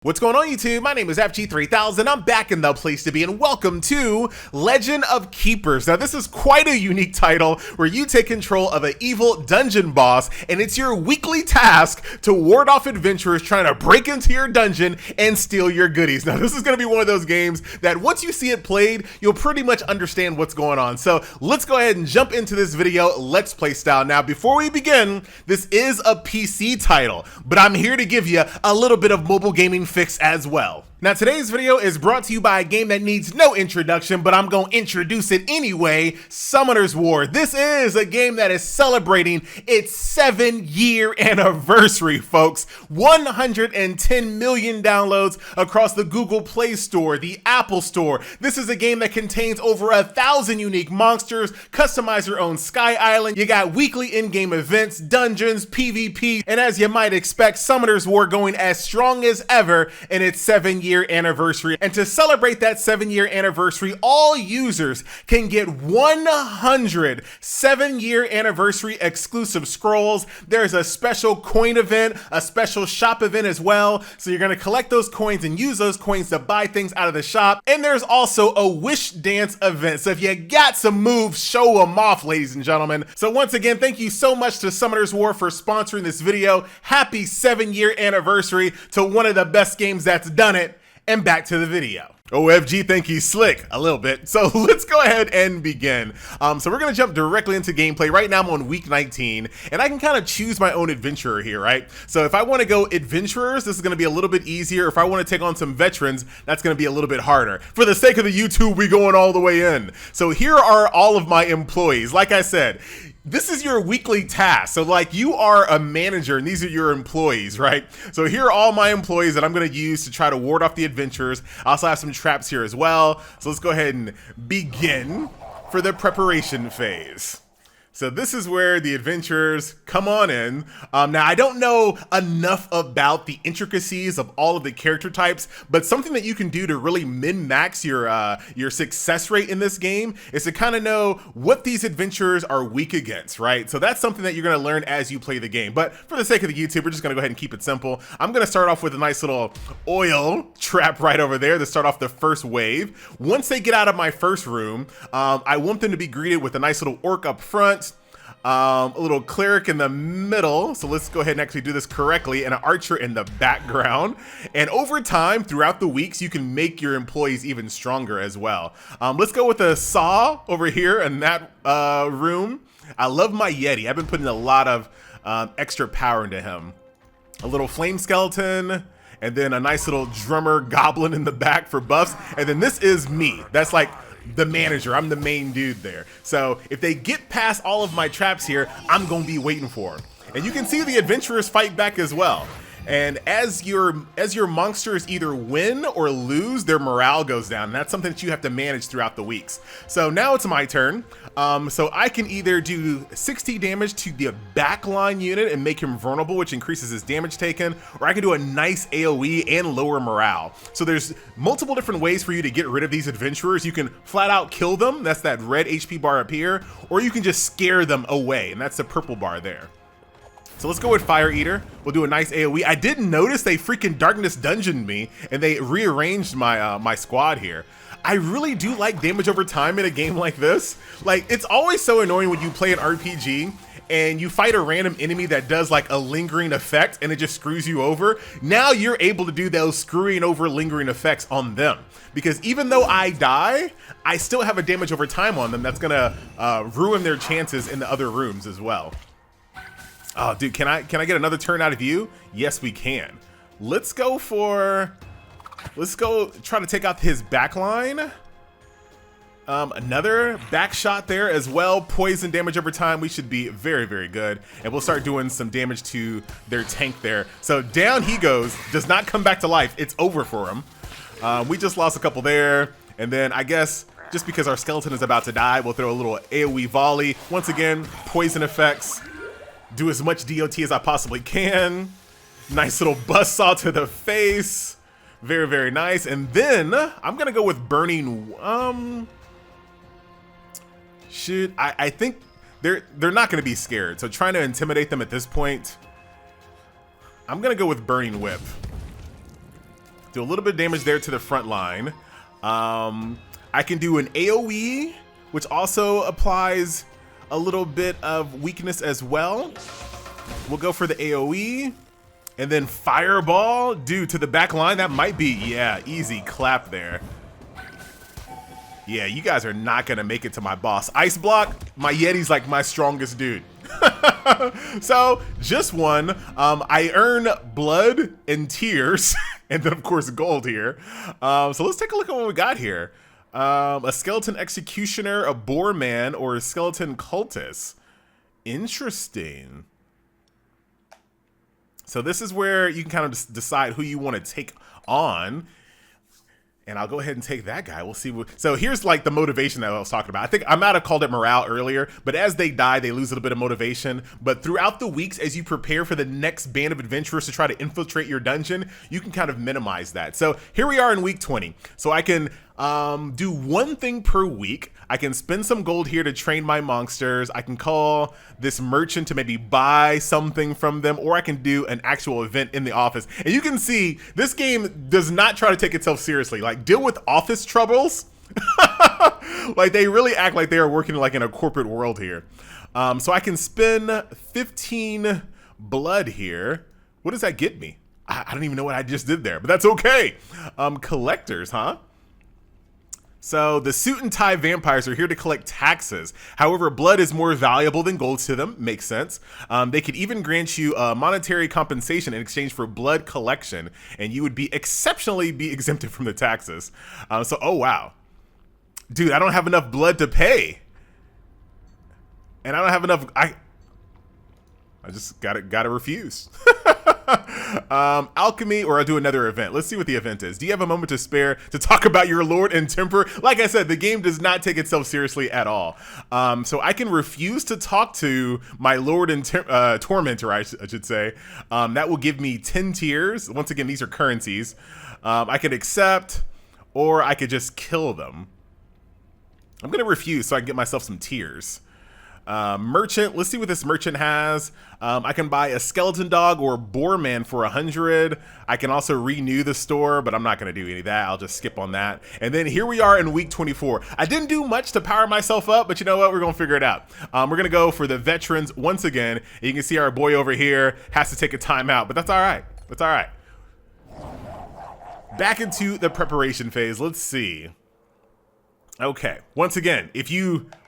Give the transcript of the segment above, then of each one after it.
What's going on YouTube? My name is FG3000. I'm back in the place to be and welcome to Legend of Keepers. Now this is quite a unique title where you take control of an evil dungeon boss and it's your weekly task to ward off adventurers trying to break into your dungeon and steal your goodies. Now this is going to be one of those games that once you see it played, you'll pretty much understand what's going on. So let's go ahead and jump into this video Let's Play style. Now before we begin, this is a PC title, but I'm here to give you a little bit of mobile gaming fix as well. Now today's video is brought to you by a game that needs no introduction, but I'm going to introduce it anyway, Summoner's War. This is a game that is celebrating its 7-year anniversary, folks. 110 million downloads across the Google Play Store, the Apple Store. This is a game that contains over 1,000 unique monsters, customize your own Sky Island. You got weekly in-game events, dungeons, PvP, and as you might expect, Summoner's War going as strong as ever in its 7-year anniversary. And to celebrate that 7-year anniversary, all users can get 100 7-year anniversary exclusive scrolls. There's a special coin event, a special shop event as well. So you're going to collect those coins and use those coins to buy things out of the shop. And there's also a wish dance event. So if you got some moves, show them off, ladies and gentlemen. So once again, thank you so much to Summoner's War for sponsoring this video. Happy 7-year anniversary to one of the best games that's done it. And back to the video. OFG think he's slick a little bit. So let's go ahead and begin. So we're gonna jump directly into gameplay. Right now I'm on week 19 and I can kind of choose my own adventurer here, right? So if I want to go adventurers, this is gonna be a little bit easier. If I want to take on some veterans, that's gonna be a little bit harder. For the sake of the YouTube, we going all the way in. So here are all of my employees. Like I said, this is your weekly task. So like you are a manager and these are your employees, right? So here are all my employees that I'm gonna use to try to ward off the adventurers. I also have some traps here as well. So let's go ahead and begin for the preparation phase. So this is where the adventurers come on in. Now I don't know enough about the intricacies of all of the character types, but something that you can do to really min-max your success rate in this game is to kind of know what these adventurers are weak against, right? So that's something that you're gonna learn as you play the game. But for the sake of the YouTube, we're just gonna go ahead and keep it simple. I'm gonna start off with a nice little oil trap right over there to start off the first wave. Once they get out of my first room, I want them to be greeted with a nice little orc up front, a little cleric in the middle, so let's go ahead and actually do this correctly, and an archer in the background. And over time, throughout the weeks, you can make your employees even stronger as well. Let's go with a saw over here in that room. I love my Yeti. I've been putting a lot of extra power into him. A little flame skeleton, and then a nice little drummer goblin in the back for buffs. And then this is me. That's like the manager. I'm the main dude there. So if they get past all of my traps here, I'm gonna be waiting for them. And you can see the adventurers fight back as well. And as your monsters either win or lose, their morale goes down. And that's something that you have to manage throughout the weeks. So now it's my turn. So I can either do 60 damage to the backline unit and make him vulnerable, which increases his damage taken, or I can do a nice AoE and lower morale. So there's multiple different ways for you to get rid of these adventurers. You can flat out kill them, that's that red HP bar up here, or you can just scare them away, and that's the purple bar there. So let's go with Fire Eater. We'll do a nice AoE. I didn't notice they freaking Darkness Dungeoned me and they rearranged my my squad here. I really do like damage over time in a game like this. Like, it's always so annoying when you play an RPG and you fight a random enemy that does like a lingering effect and it just screws you over. Now you're able to do those screwing over lingering effects on them. Because even though I die, I still have a damage over time on them that's gonna ruin their chances in the other rooms as well. Oh, dude, can I get another turn out of you? Yes, we can. Let's go try to take out his backline. Another back shot there as well. Poison damage over time. We should be very, very good. And we'll start doing some damage to their tank there. So down he goes. Does not come back to life. It's over for him. We just lost a couple there. And then I guess just because our skeleton is about to die, we'll throw a little AoE volley. Once again, poison effects. Do as much DOT as I possibly can. Nice little buzzsaw to the face. Very, very nice. And then I'm gonna go with burning. I think they're not gonna be scared. So trying to intimidate them at this point, I'm gonna go with burning whip. Do a little bit of damage there to the front line. I can do an AoE, which also applies a little bit of weakness as well. We'll go for the AoE. And then Fireball, dude, to the back line. That might be, yeah, easy clap there. Yeah, you guys are not gonna make it to my boss. Ice Block, my Yeti's like my strongest dude. So, just one. I earn blood and tears, and then of course gold here. So let's take a look at what we got here. A skeleton executioner, a boar man, or a skeleton cultist. Interesting. So this is where you can kind of decide who you want to take on. And I'll go ahead and take that guy. We'll see. So here's like the motivation that I was talking about. I think I might have called it morale earlier, but as they die, they lose a little bit of motivation. But throughout the weeks, as you prepare for the next band of adventurers to try to infiltrate your dungeon, you can kind of minimize that. So here we are in week 20. So I can do one thing per week. I can spend some gold here to train my monsters. I can call this merchant to maybe buy something from them, or I can do an actual event in the office. And you can see this game does not try to take itself seriously. Like, deal with office troubles. Like, they really act like they are working like in a corporate world here. So I can spend 15 blood here. What does that get me? I don't even know what I just did there, but that's okay. Collectors, huh? So the suit and tie vampires are here to collect taxes. However, blood is more valuable than gold to them. Makes sense. They could even grant you monetary compensation in exchange for blood collection, and you would be exceptionally exempted from the taxes. So, oh wow, dude, I don't have enough blood to pay, and I don't have enough. I just gotta refuse. Alchemy, or I'll do another event. Let's see what the event is. Do you have a moment to spare to talk about your Lord and Temper? Like I said, the game does not take itself seriously at all. So I can refuse to talk to my Lord and Tormentor, I should say. That will give me 10 tiers. Once again, these are currencies. I could accept, or I could just kill them. I'm gonna refuse so I can get myself some tiers. Merchant, let's see what this merchant has. I can buy a skeleton dog or boar man for 100. I can also renew the store, but I'm not going to do any of that. I'll just skip on that. And then here we are in week 24. I didn't do much to power myself up, but you know what? We're going to figure it out. We're going to go for the veterans once again. You can see our boy over here has to take a timeout, but that's all right. That's all right. Back into the preparation phase. Let's see. Okay, once again,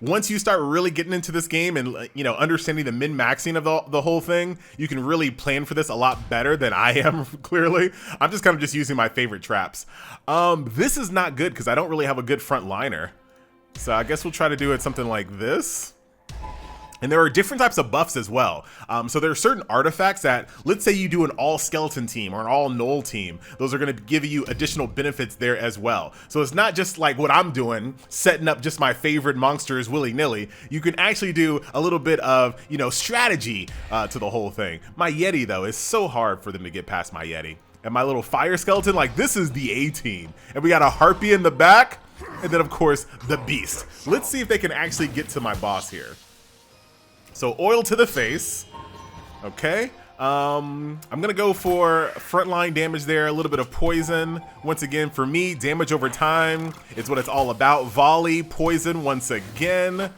once you start really getting into this game and, you know, understanding the min-maxing of the whole thing, you can really plan for this a lot better than I am, clearly. I'm just kind of just using my favorite traps. This is not good because I don't really have a good front liner. So I guess we'll try to do it something like this. And there are different types of buffs as well. So there are certain artifacts that, let's say you do an all skeleton team or an all gnoll team, those are gonna give you additional benefits there as well. So it's not just like what I'm doing, setting up just my favorite monsters willy-nilly. You can actually do a little bit of, you know, strategy to the whole thing. My Yeti though, is so hard for them to get past my Yeti. And my little fire skeleton, like this is the A team. And we got a harpy in the back, and then of course, the beast. Let's see if they can actually get to my boss here. So oil to the face, okay. I'm gonna go for frontline damage there, a little bit of poison. Once again, for me, damage over time is what it's all about. Volley, poison once again.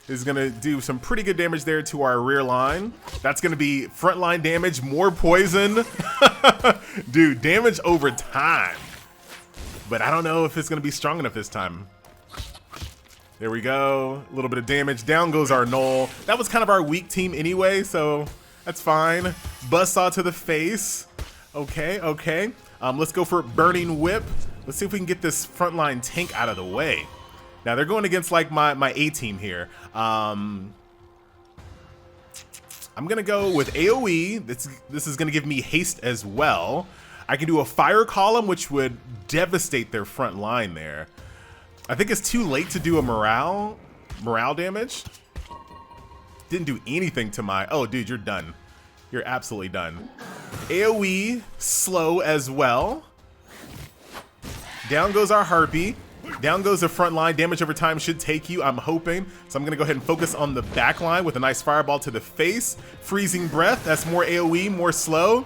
Is gonna do some pretty good damage there to our rear line. That's gonna be frontline damage, more poison. Dude, damage over time. But I don't know if it's gonna be strong enough this time. There we go, a little bit of damage. Down goes our gnoll. That was kind of our weak team anyway, so that's fine. Buzzsaw to the face. Okay, okay. Let's go for Burning Whip. Let's see if we can get this frontline tank out of the way. Now they're going against like my A team here. I'm gonna go with AoE. This is gonna give me haste as well. I can do a fire column, which would devastate their front line there. I think it's too late to do a morale damage. Didn't do anything to my, oh dude, you're done. You're absolutely done. AoE, slow as well. Down goes our harpy. Down goes the front line. Damage over time should take you, I'm hoping. So I'm gonna go ahead and focus on the back line with a nice fireball to the face. Freezing breath, that's more AoE, more slow.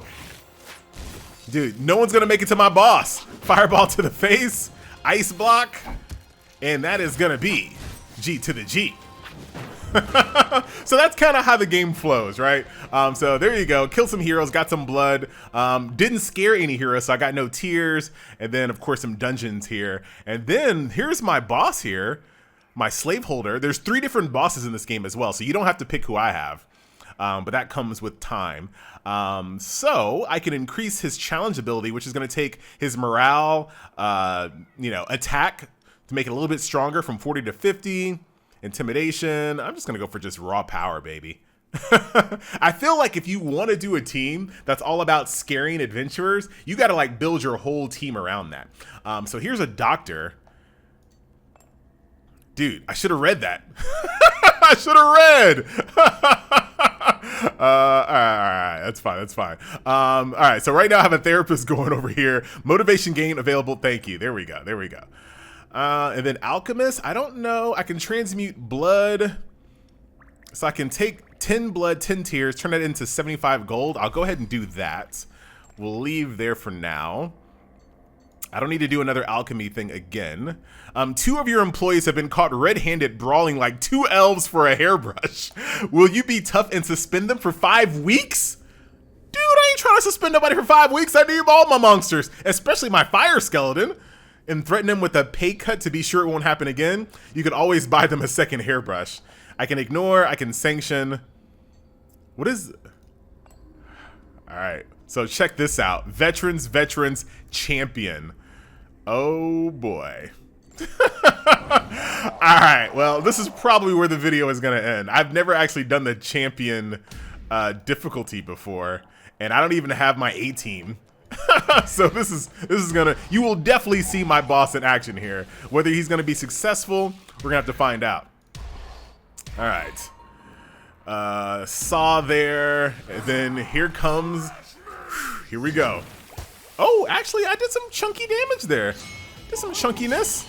Dude, no one's gonna make it to my boss. Fireball to the face, ice block, and that is gonna be G to the G. So that's kind of how the game flows, right? So there you go. Killed some heroes, got some blood. Didn't scare any heroes, so I got no tears. And then, of course, some dungeons here. And then here's my boss here, my slaveholder. There's 3 different bosses in this game as well, so you don't have to pick who I have. But that comes with time. So I can increase his challenge ability, which is going to take his morale, attack to make it a little bit stronger from 40 to 50. Intimidation. I'm just going to go for just raw power, baby. I feel like if you want to do a team that's all about scaring adventurers, you got to like build your whole team around that. So here's a doctor. Dude, I should have read that. I should have read. All right, that's fine. That's fine. All right, so right now I have a therapist going over here. Motivation gain available. Thank you. There we go. There we go. And then alchemist. I don't know. I can transmute blood. So I can take 10 blood, 10 tears, turn it into 75 gold. I'll go ahead and do that. We'll leave there for now. I don't need to do another alchemy thing again. 2 of your employees have been caught red-handed brawling like 2 elves for a hairbrush. Will you be tough and suspend them for 5 weeks? Dude, I ain't trying to suspend nobody for 5 weeks. I need all my monsters, especially my fire skeleton, and threaten them with a pay cut to be sure it won't happen again. You can always buy them a second hairbrush. I can ignore, I can sanction. What is... All right, so check this out. Veterans champion. Oh boy. All right, well, this is probably where the video is gonna end. I've never actually done the champion difficulty before, and I don't even have my A team. So this is gonna, you will definitely see my boss in action here. Whether he's gonna be successful, we're gonna have to find out. All right, saw there, and then here comes, here we go. Oh, actually, I did some chunky damage there. Did some chunkiness.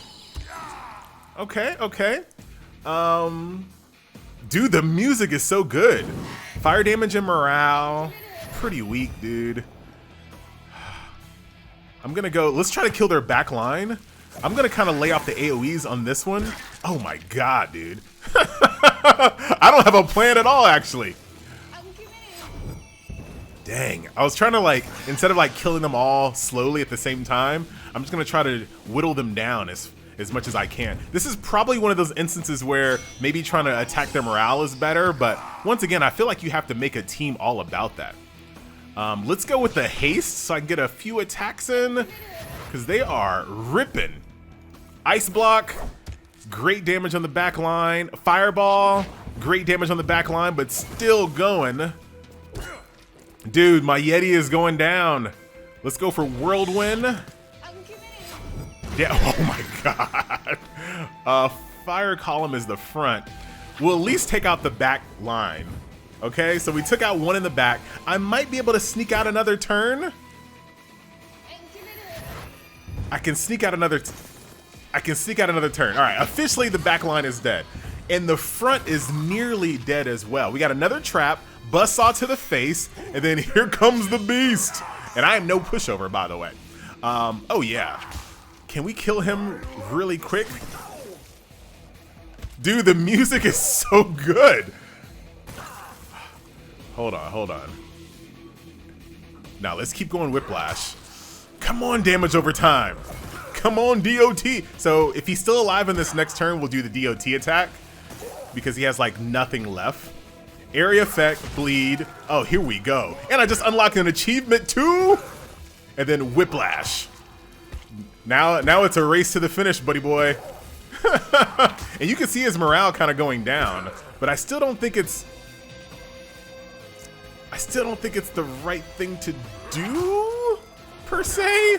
Okay, okay. Dude, the music is so good. Fire damage and morale, pretty weak, dude. I'm gonna go, let's try to kill their back line. I'm gonna kind of lay off the AoEs on this one. Oh my God, dude. I don't have a plan at all, actually. Dang, I was trying to like, instead of like killing them all slowly at the same time, I'm just gonna try to whittle them down as much as I can. This is probably one of those instances where maybe trying to attack their morale is better, but once again, I feel like you have to make a team all about that. Let's go with the haste so I can get a few attacks in, because they are ripping. Ice block, great damage on the back line. Fireball, great damage on the back line, but still going. Dude, my Yeti is going down. Let's go for whirlwind. Yeah, oh my God. Fire column is the front. We'll at least take out the back line. Okay, so we took out one in the back. I might be able to sneak out another turn. I can sneak out another turn. All right, officially the back line is dead. And the front is nearly dead as well. We got another trap, buzzsaw to the face, and then here comes the beast. And I am no pushover, by the way. Oh yeah. Can we kill him really quick? Dude, the music is so good. Hold on, hold on. Now let's keep going whiplash. Come on, damage over time. Come on, DOT. So if he's still alive in this next turn, we'll do the DOT attack because he has like nothing left. Area effect, bleed. Oh, here we go. And I just unlocked an achievement too. And then whiplash. Now it's a race to the finish, buddy boy. And you can see his morale kind of going down, but I still don't think it's the right thing to do, per se.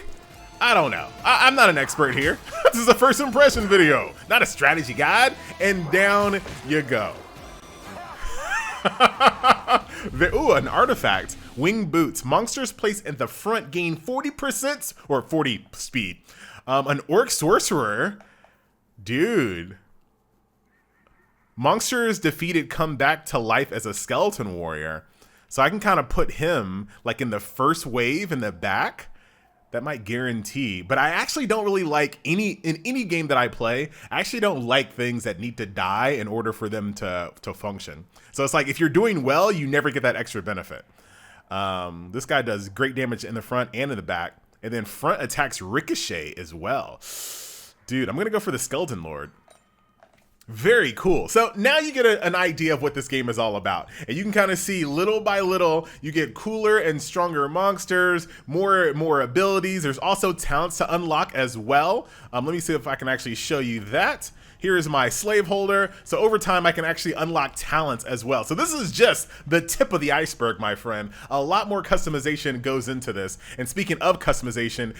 I don't know. I'm not an expert here. This is a first impression video, not a strategy guide. And down you go. Ooh, an artifact. Wing boots. Monsters placed in the front gain 40% or 40 speed. An orc sorcerer. Dude. Monsters defeated come back to life as a skeleton warrior. So I can kind of put him like in the first wave in the back. That might guarantee, but I actually don't really like in any game that I play, I actually don't like things that need to die in order for them to function. So it's like, if you're doing well, you never get that extra benefit. This guy does great damage in the front and in the back, and then front attacks ricochet as well. Dude, I'm gonna go for the Skeleton Lord. Very cool. So now you get an idea of what this game is all about. And you can kind of see little by little, you get cooler and stronger monsters, more abilities. There's also talents to unlock as well. Let me see if I can actually show you that. Here is my slave holder. So over time, I can actually unlock talents as well. So this is just the tip of the iceberg, my friend. A lot more customization goes into this. And speaking of customization,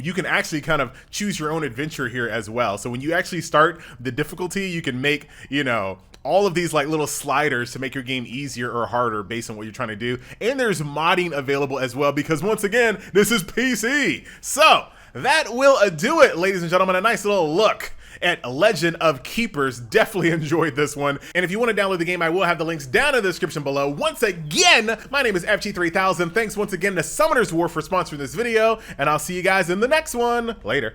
you can actually kind of choose your own adventure here as well. So when you actually start the difficulty, you can make, you know, all of these like little sliders to make your game easier or harder based on what you're trying to do. And there's modding available as well, because once again, this is PC. So that will do it, ladies and gentlemen. A nice little look at Legend of Keepers. Definitely enjoyed this one. And if you want to download the game, I will have the links down in the description below. Once again, my name is FG3000. Thanks once again to Summoner's War for sponsoring this video, and I'll see you guys in the next one. Later.